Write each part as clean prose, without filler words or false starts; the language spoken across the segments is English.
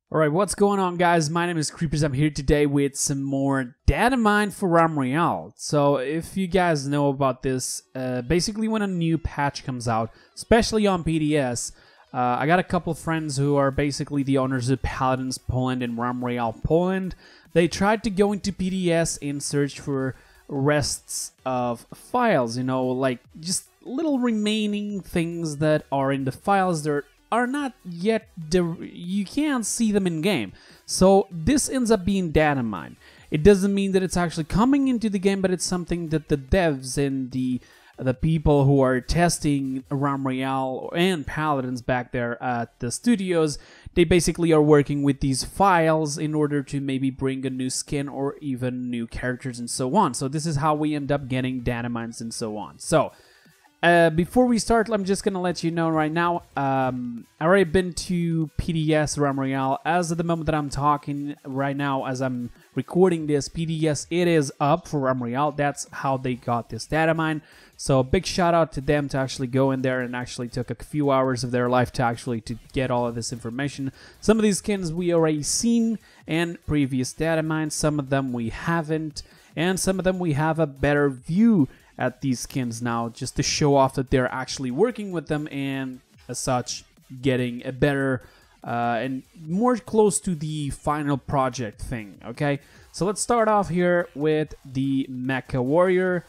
Alright, what's going on, guys? My name is Kreepers. I'm here today with some more Datamine for Royale. So, if you guys know about this, basically when a new patch comes out, especially on PDS, I got a couple of friends who are basically the owners of Paladins Poland and Royale Poland. They tried to go into PDS and search for rests of files, you know, like just little remaining things that are in the files that are not yet, you can't see them in game. So this ends up being Datamine. It doesn't mean that it's actually coming into the game, but it's something that the devs and the people who are testing Royale and Paladins back there at the studios, they basically are working with these files in order to maybe bring a new skin or even new characters and so on. So this is how we end up getting Datamines and so on. So before we start, I'm just gonna let you know right now, I already been to PDS Royale. As of the moment that I'm talking right now, as I'm recording this, PDS, it is up for Royale. That's how they got this Datamine. So big shout out to them to actually go in there and actually took a few hours of their life to get all of this information. Some of these skins we already seen in previous Datamines, some of them we haven't, and some of them we have a better view at these skins now, just to show off that they're actually working with them and as such getting a better and more close to the final project thing. Okay, so let's start off here with the Mecha Warrior.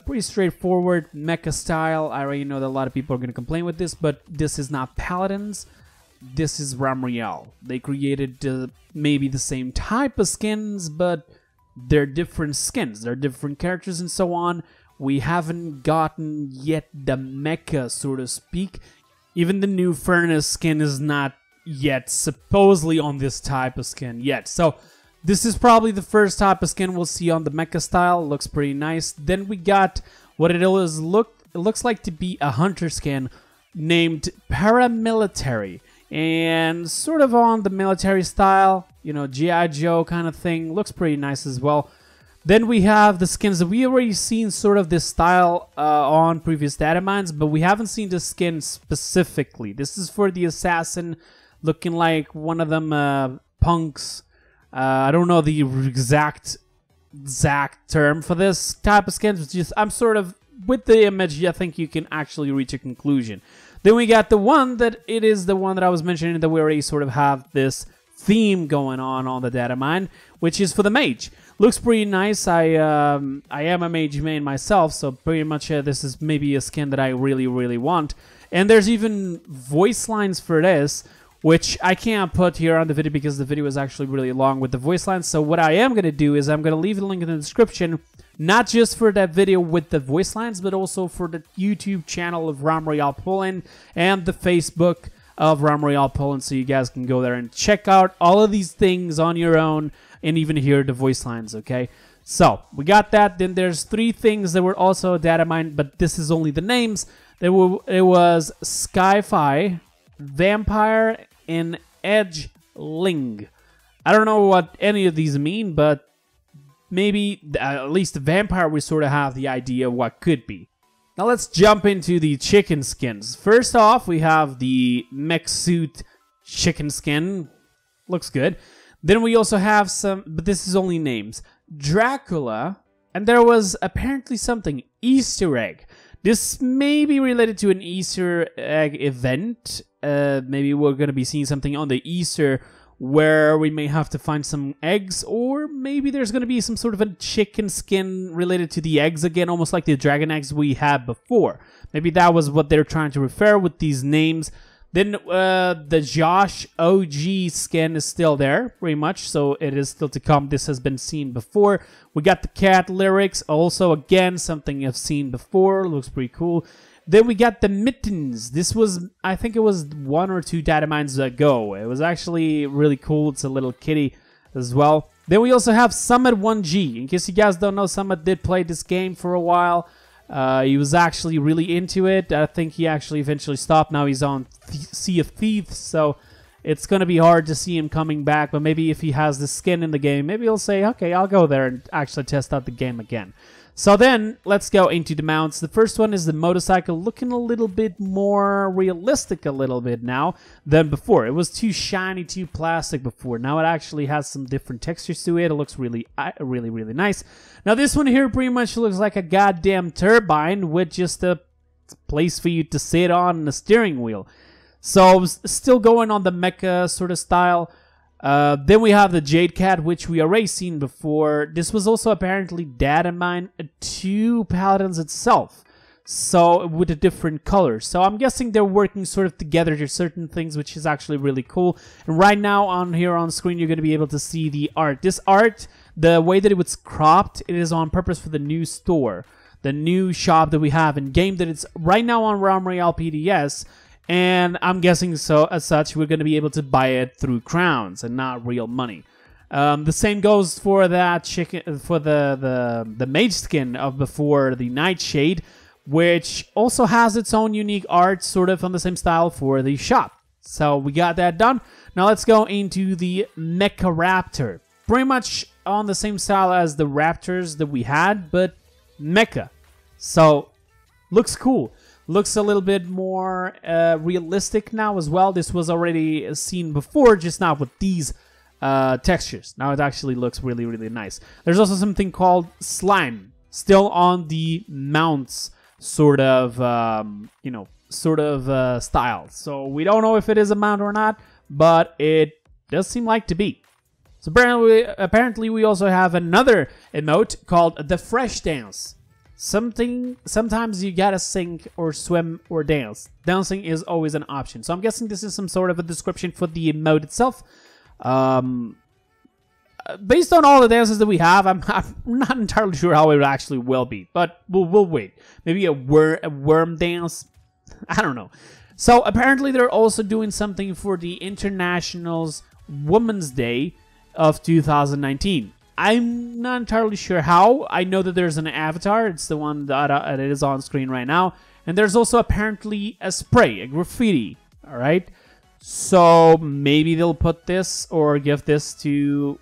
Pretty straightforward mecha style. I already know that a lot of people are going to complain with this, but this is not Paladins. This is Royale. They created maybe the same type of skins, but they're different skins. They're different characters and so on. We haven't gotten yet the mecha, so to speak. Even the new Furnace skin is not yet supposedly on this type of skin yet. So this is probably the first type of skin we'll see on the mecha style. It looks pretty nice. Then we got what it looks like to be a hunter skin named Paramilitary. And sort of on the military style, you know, G.I. Joe kind of thing. Looks pretty nice as well. Then we have the skins that we already seen sort of this style on previous Datamines, but we haven't seen the skin specifically. This is for the assassin, looking like one of them punks. I don't know the exact term for this type of skins. It's just, I'm sort of, with the image, I think you can actually reach a conclusion. Then we got the one that it is the one that I was mentioning that we already sort of have this theme going on the Datamine, which is for the mage. Looks pretty nice. I am a mage main myself, so pretty much this is maybe a skin that I really want. And there's even voice lines for this, which I can't put here on the video because the video is actually really long with the voice lines. So what I am going to do is I'm going to leave the link in the description, not just for that video with the voice lines, but also for the YouTube channel of Royale Poland and the Facebook of Royale Poland, so you guys can go there and check out all of these things on your own and even hear the voice lines, okay? So, we got that. Then there's three things that were also a Datamine, but this is only the names. It was Skyfi, Vampire, and Edgeling. I don't know what any of these mean, but maybe at least the Vampire we sort of have the idea of what could be. Now let's jump into the chicken skins. First off, we have the mech suit chicken skin. Looks good. Then we also have some, but this is only names. Dracula, and there was apparently something, Easter egg. This may be related to an Easter egg event. Maybe we're going to be seeing something on the Easter where we may have to find some eggs, or maybe there's going to be some sort of a chicken skin related to the eggs again, almost like the dragon eggs we had before. Maybe that was what they're trying to refer with these names. Then the Josh OG skin is still there, pretty much, so it is still to come. This has been seen before. We got the cat lyrics, also again, something I've seen before. Looks pretty cool. Then we got the mittens. This was, I think it was 1 or 2 Datamines ago. It was actually really cool. It's a little kitty as well. Then we also have Summit 1G. In case you guys don't know, Summit did play this game for a while. He was actually really into it. I think he actually eventually stopped. Now he's on Sea of Thieves, so it's going to be hard to see him coming back. But maybe if he has the skin in the game, maybe he'll say, okay, I'll go there and actually test out the game again. So then, let's go into the mounts. The first one is the motorcycle, looking a little bit more realistic a little bit now than before. It was too shiny, too plastic before. Now it actually has some different textures to it. It looks really nice. Now this one here pretty much looks like a goddamn turbine with just a place for you to sit on and a steering wheel. So still going on the mecha sort of style. Then we have the Jade Cat, which we already seen before. This was also apparently Datamine to Paladins itself, so with a different color. So I'm guessing they're working sort of together to certain things, which is actually really cool. And right now on here on screen, you're going to be able to see the art. This art, the way that it was cropped, it is on purpose for the new store, the new shop that we have in game that it's right now on Royale PDS. And I'm guessing so as such we're going to be able to buy it through crowns and not real money. The same goes for that chicken, for the mage skin of before the Nightshade, which also has its own unique art, sort of on the same style for the shop. So we got that done. Now let's go into the Mecha Raptor. Pretty much on the same style as the Raptors that we had, but mecha. So looks cool. Looks a little bit more realistic now as well. This was already seen before, just not with these textures. Now it actually looks really nice. There's also something called Slime, still on the mounts sort of, style. So we don't know if it is a mount or not, but it does seem like to be. So apparently we also have another emote called the Fresh Dance. Sometimes you gotta sink or swim or dance. Dancing is always an option. So I'm guessing this is some sort of a description for the emote itself. Based on all the dances that we have, I'm not entirely sure how it actually will be, but we'll wait. Maybe a worm dance? I don't know. So apparently they're also doing something for the International's Women's Day of 2019. I'm not entirely sure how. I know that there's an avatar. It's the one that it is on screen right now. And there's also apparently a spray, a graffiti. All right. So maybe they'll put this or give this to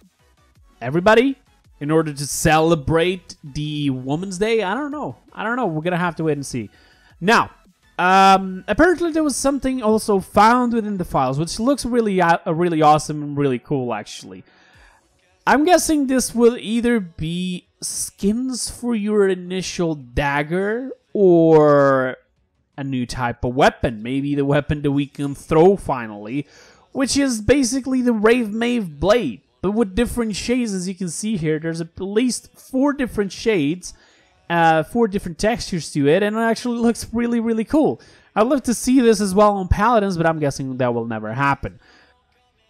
everybody in order to celebrate the Women's Day. I don't know. We're going to have to wait and see. Now, apparently there was something also found within the files, which looks really awesome and really cool, actually. I'm guessing this will either be skins for your initial dagger or a new type of weapon. Maybe the weapon that we can throw finally, which is basically the Rave Mave Blade, but with different shades. As you can see here, there's at least 4 different shades, 4 different textures to it, and it actually looks really cool. I'd love to see this as well on Paladins, but I'm guessing that will never happen.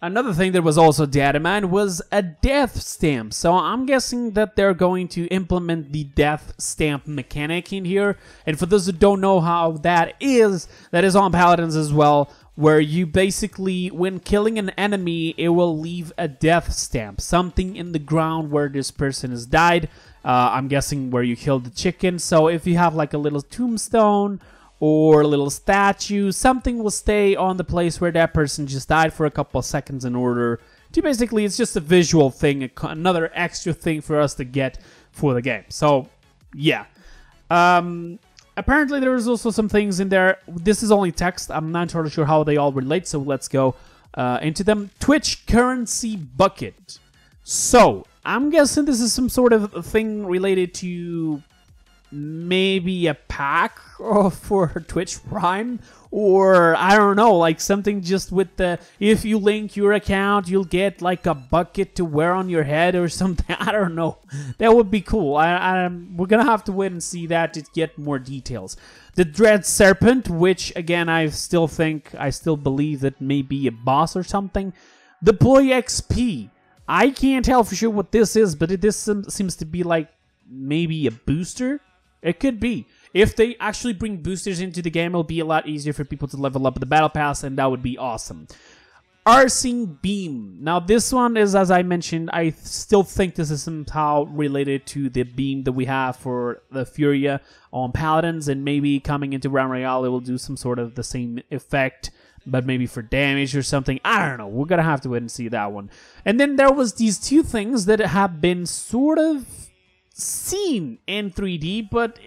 Another thing that was also Datamine was a death stamp. So I'm guessing that they're going to implement the death stamp mechanic in here. And for those who don't know how that is on Paladins as well, where you basically, when killing an enemy, it will leave a death stamp. Something in the ground where this person has died. I'm guessing where you killed the chicken. So if you have like a little tombstone or a little statue, something will stay on the place where that person just died for a couple of seconds in order to basically, it's just a visual thing, another extra thing for us to get for the game. So, yeah. Apparently there's also some things in there. This is only text. I'm not entirely sure how they all relate, so let's go into them. Twitch Currency Bucket. So, I'm guessing this is some sort of thing related to maybe a pack for Twitch Prime, or I don't know, like something just with the, if you link your account, you'll get like a bucket to wear on your head or something. I don't know. That would be cool. We're gonna have to wait and see that to get more details. The Dread Serpent, which again I still believe that may be a boss or something. Deploy XP. I can't tell for sure what this is, but this seems to be like maybe a booster. It could be. If they actually bring boosters into the game, it'll be a lot easier for people to level up the Battle Pass, and that would be awesome. Arsing Beam. Now, this one is, as I mentioned, I still think this is somehow related to the beam that we have for the Furia on Paladins, and maybe coming into Royale, it will do some sort of the same effect, but maybe for damage or something. I don't know. We're going to have to wait and see that one. And then there was these 2 things that have been sort of seen in 3D, but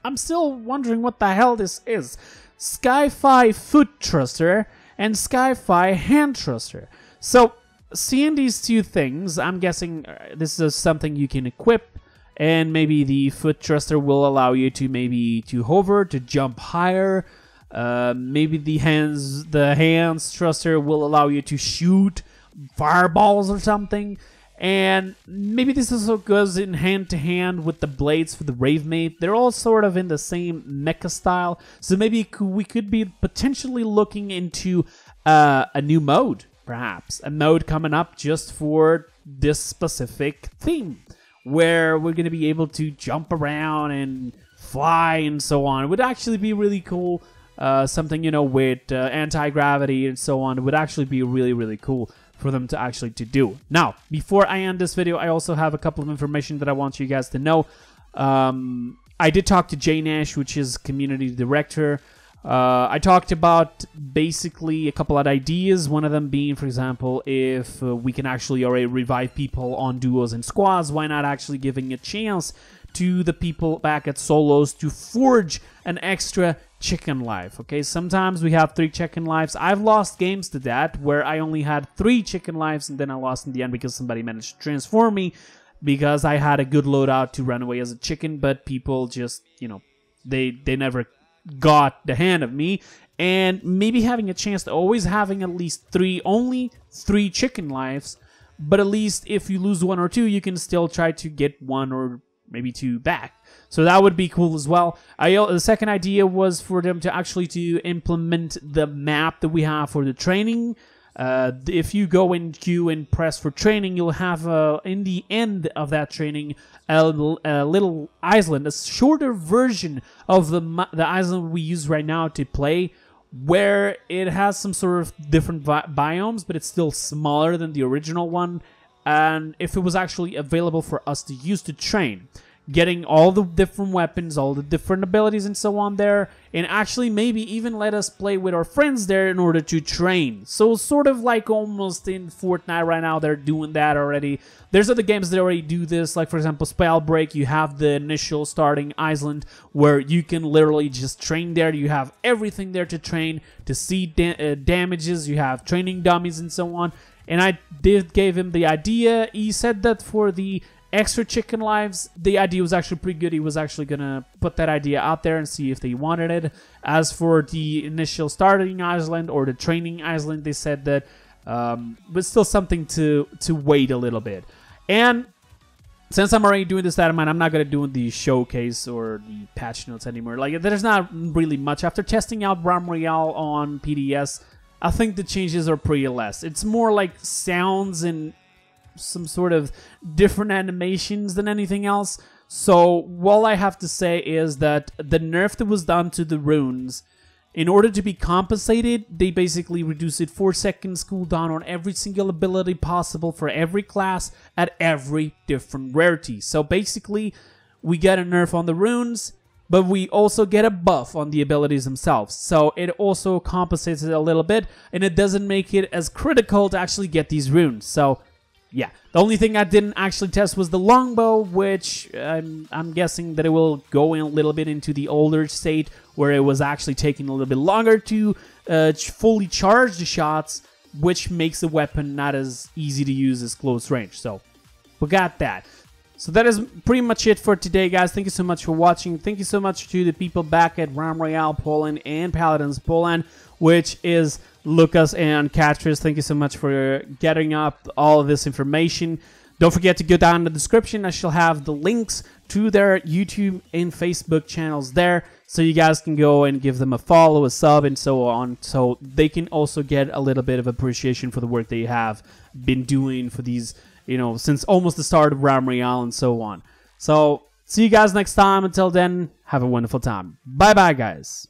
I'm still wondering what the hell this is. Sci-Fi Foot Thruster and Sci-Fi Hand Thruster. So, seeing these two things, I'm guessing this is something you can equip, and maybe the Foot Thruster will allow you to hover, to jump higher. Maybe the hands thruster will allow you to shoot fireballs or something. And maybe this also goes in hand to hand with the blades for the Rave Mate. They're all sort of in the same mecha style. So maybe we could be potentially looking into a new mode, perhaps. A mode coming up just for this specific theme, where we're going to be able to jump around and fly and so on. It would actually be really cool. Something, you know, with anti-gravity and so on. It would actually be really, really cool for them to actually do. Now, before I end this video, I also have a couple of information that I want you guys to know. I did talk to Jay Nash, which is community director. I talked about basically a couple of ideas. One of them being, for example, if we can actually already revive people on duos and squads, why not actually giving a chance to the people back at solos to forge an extra chicken life. Okay, sometimes we have 3 chicken lives. I've lost games to that where I only had 3 chicken lives and then I lost in the end because somebody managed to transform me because I had a good loadout to run away as a chicken, but people just, you know, they never got the hand of me. And maybe having a chance to always having at least only 3 chicken lives, but at least if you lose 1 or 2, you can still try to get 1 or maybe 2 back. So that would be cool as well. The second idea was for them to actually implement the map that we have for the training. If you go in queue and press for training, you'll have in the end of that training a little island, a shorter version of the island we use right now to play, where it has some sort of different biomes, but it's still smaller than the original one. And if it was actually available for us to use to train, getting all the different weapons, all the different abilities and so on there, and actually maybe even let us play with our friends there in order to train. So sort of like almost in Fortnite right now, they're doing that already. There's other games that already do this, like for example Spellbreak. You have the initial starting island where you can literally just train there. You have everything there to train, to see damages, you have training dummies and so on. And I gave him the idea. He said that for the extra chicken lives, the idea was actually pretty good. He was actually gonna put that idea out there and see if they wanted it. As for the initial starting island or the training island, they said that but still something to wait a little bit. And since I'm already doing this Datamine, I'm not gonna do the showcase or the patch notes anymore. Like, there's not really much. After testing out Royale on PDS, I think the changes are pretty less. It's more like sounds and some sort of different animations than anything else. So all I have to say is that the nerf that was done to the runes, in order to be compensated, they basically reduce it 4 seconds cooldown on every single ability possible for every class at every different rarity. So basically, we get a nerf on the runes, but we also get a buff on the abilities themselves. So it also compensates it a little bit, and it doesn't make it as critical to actually get these runes. So yeah, the only thing I didn't actually test was the longbow, which I'm guessing that it will go in a little bit into the older state, where it was actually taking a little bit longer to fully charge the shots, which makes the weapon not as easy to use as close range. So we got that. So that is pretty much it for today, guys. Thank you so much for watching. Thank you so much to the people back at Royale Poland and Paladins Poland, which is Lucas and Katris. Thank you so much for getting up all of this information. Don't forget to go down in the description. I shall have the links to their YouTube and Facebook channels there, so you guys can go and give them a follow, a sub, and so on, so they can also get a little bit of appreciation for the work they have been doing for these, you know, since almost the start of Royale and so on. So see you guys next time. Until then, have a wonderful time. Bye bye, guys.